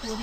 How's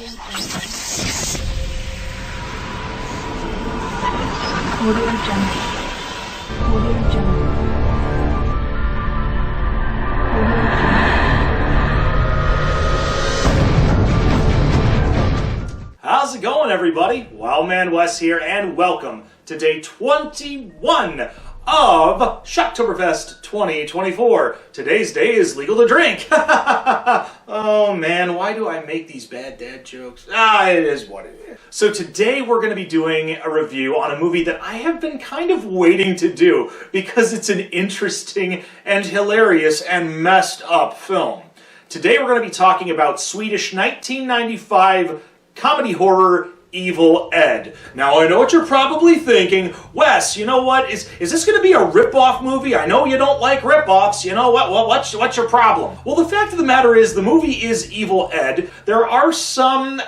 it going, everybody? Wildman Wes here, and welcome to day 21 of SHOCKTOBERFEST 2024. Today's day is legal to drink. Oh man, why do I make these bad dad jokes? It is what it is. So today we're going to be doing a review on a movie that I have been kind of waiting to do because it's an interesting and hilarious and messed up film. Today we're going to be talking about Swedish 1995 comedy horror Evil Ed. Now I know what you're probably thinking, Wes, you know what, is this going to be a rip-off movie? I know you don't like rip-offs, you know what, what's your problem? Well, the fact of the matter is the movie is Evil Ed. There are some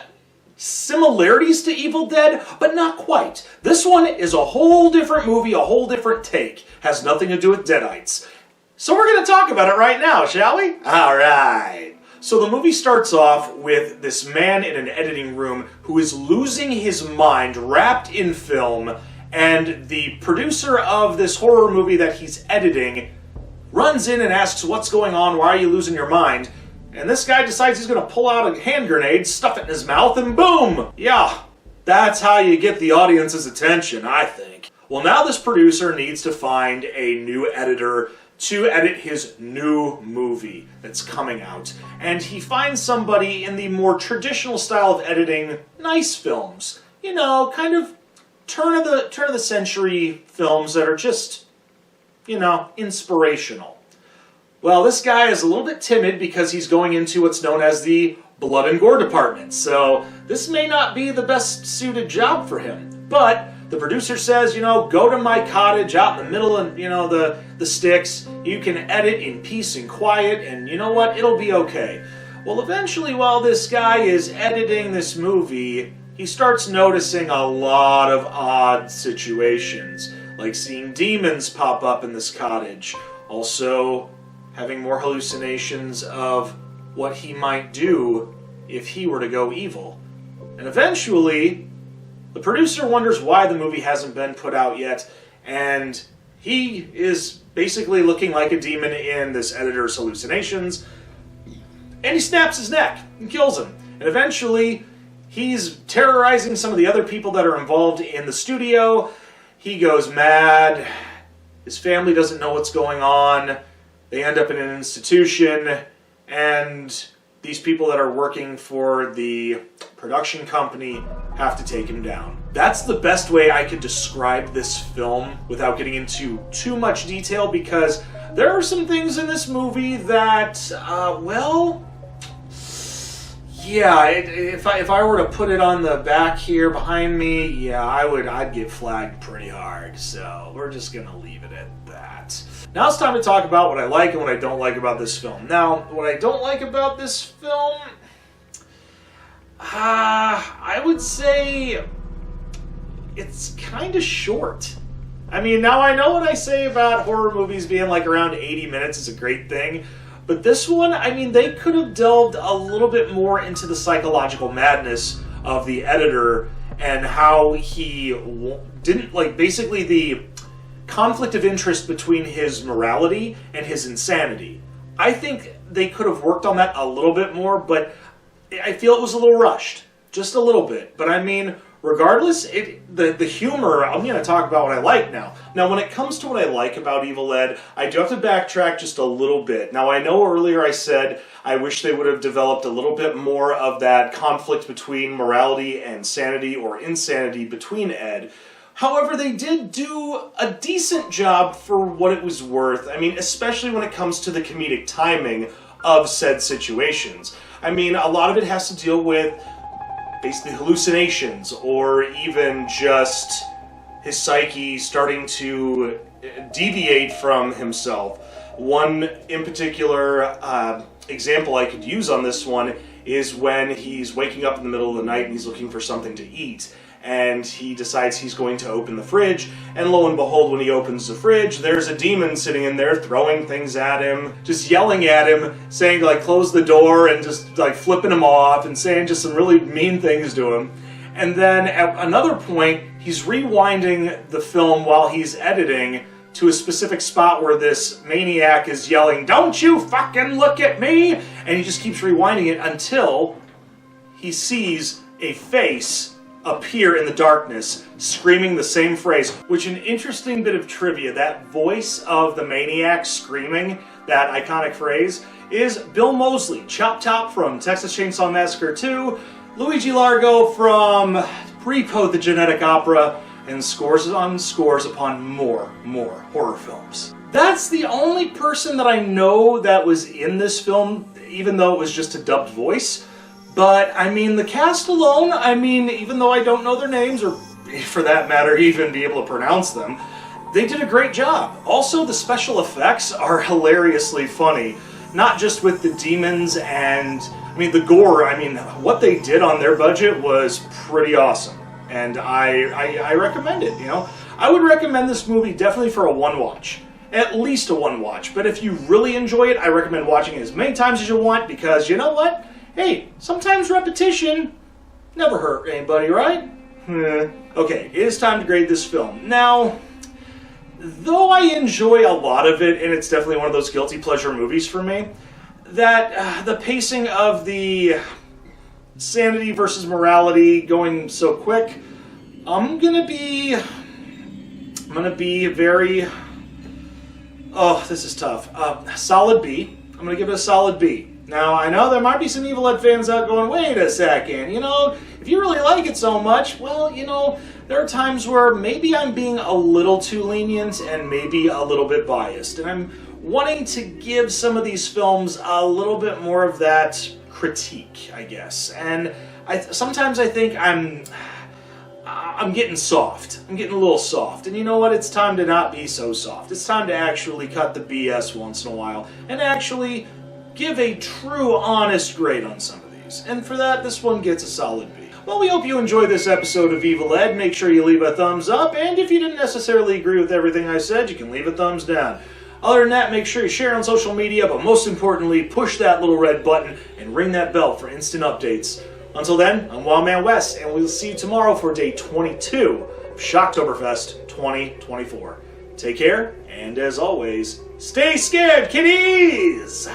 similarities to Evil Dead, but not quite. This one is a whole different movie, a whole different take. Has nothing to do with Deadites. So we're going to talk about it right now, shall we? Alright. So the movie starts off with this man in an editing room who is losing his mind, wrapped in film, and the producer of this horror movie that he's editing runs in and asks, "What's going on? Why are you losing your mind?" And this guy decides he's going to pull out a hand grenade, stuff it in his mouth, and boom! Yeah, that's how you get the audience's attention, I think. Well, now this producer needs to find a new editor to edit his new movie that's coming out. And he finds somebody in the more traditional style of editing nice films. You know, kind of turn of the century films that are just, you know, inspirational. Well, this guy is a little bit timid because he's going into what's known as the blood and gore department. So this may not be the best suited job for him. But the producer says, you know, go to my cottage out in the middle of, you know, the sticks. You can edit in peace and quiet, and you know what? It'll be okay. Well, eventually, while this guy is editing this movie, he starts noticing a lot of odd situations, like seeing demons pop up in this cottage. Also, having more hallucinations of what he might do if he were to go evil. And eventually, the producer wonders why the movie hasn't been put out yet, and he is basically looking like a demon in this editor's hallucinations, and he snaps his neck and kills him. And eventually, he's terrorizing some of the other people that are involved in the studio. He goes mad. His family doesn't know what's going on. They end up in an institution, and these people that are working for the production company have to take him down. That's the best way I could describe this film without getting into too much detail, because there are some things in this movie that, well, yeah, if I were to put it on the back here behind me, yeah, I'd get flagged pretty hard. So we're just gonna leave it at that. Now it's time to talk about what I like and what I don't like about this film. Now, what I don't like about this film, I would say it's kind of short. I mean, now I know what I say about horror movies being like around 80 minutes is a great thing, but this one, I mean, they could have delved a little bit more into the psychological madness of the editor and how he didn't, like, basically the conflict of interest between his morality and his insanity. I think they could have worked on that a little bit more, but I feel it was a little rushed. Just a little bit. But I mean, regardless, the humor, I'm going to talk about what I like now. Now, when it comes to what I like about Evil Ed, I do have to backtrack just a little bit. Now, I know earlier I said I wish they would have developed a little bit more of that conflict between morality and sanity or insanity between Ed. However, they did do a decent job for what it was worth. I mean, especially when it comes to the comedic timing of said situations. I mean, a lot of it has to deal with basically hallucinations, or even just his psyche starting to deviate from himself. One in particular example I could use on this one is when he's waking up in the middle of the night and he's looking for something to eat. and he decides he's going to open the fridge, and lo and behold, when he opens the fridge, there's a demon sitting in there throwing things at him, just yelling at him, saying like close the door, and just like flipping him off and saying just some really mean things to him. And then at another point, he's rewinding the film while he's editing to a specific spot where this maniac is yelling, "Don't you fucking look at me!" And he just keeps rewinding it until he sees a face appear in the darkness, screaming the same phrase. Which, an interesting bit of trivia, that voice of the maniac screaming that iconic phrase is Bill Moseley, Chop Top from Texas Chainsaw Massacre 2, Luigi Largo from Repo the Genetic Opera, and scores upon more horror films. That's the only person that I know that was in this film, even though it was just a dubbed voice. But, I mean, the cast alone, I mean, even though I don't know their names, or for that matter, even be able to pronounce them, they did a great job. Also, the special effects are hilariously funny. Not just with the demons and, I mean, the gore. I mean, what they did on their budget was pretty awesome. And I recommend it, you know. I would recommend this movie definitely for a one-watch. At least a one-watch. But if you really enjoy it, I recommend watching it as many times as you want, because you know what? Hey, sometimes repetition never hurt anybody, right? Okay, it is time to grade this film. Now, though I enjoy a lot of it, and it's definitely one of those guilty pleasure movies for me, that the pacing of the sanity versus morality going so quick, I'm gonna be very, oh, this is tough. Solid B. I'm gonna give it a solid B. Now, I know there might be some Evil Dead fans out going, wait a second, you know, if you really like it so much, well, you know, there are times where maybe I'm being a little too lenient and maybe a little bit biased, and I'm wanting to give some of these films a little bit more of that critique, I guess. And sometimes I think I'm getting soft. I'm getting a little soft. And you know what? It's time to not be so soft. It's time to actually cut the BS once in a while and actually give a true, honest grade on some of these. And for that, this one gets a solid B. Well, we hope you enjoyed this episode of Evil Ed. Make sure you leave a thumbs up, and if you didn't necessarily agree with everything I said, you can leave a thumbs down. Other than that, make sure you share on social media, but most importantly, push that little red button and ring that bell for instant updates. Until then, I'm Wildman West, and we'll see you tomorrow for day 22 of SHOCKTOBERFEST 2024. Take care, and as always, stay scared, kiddies!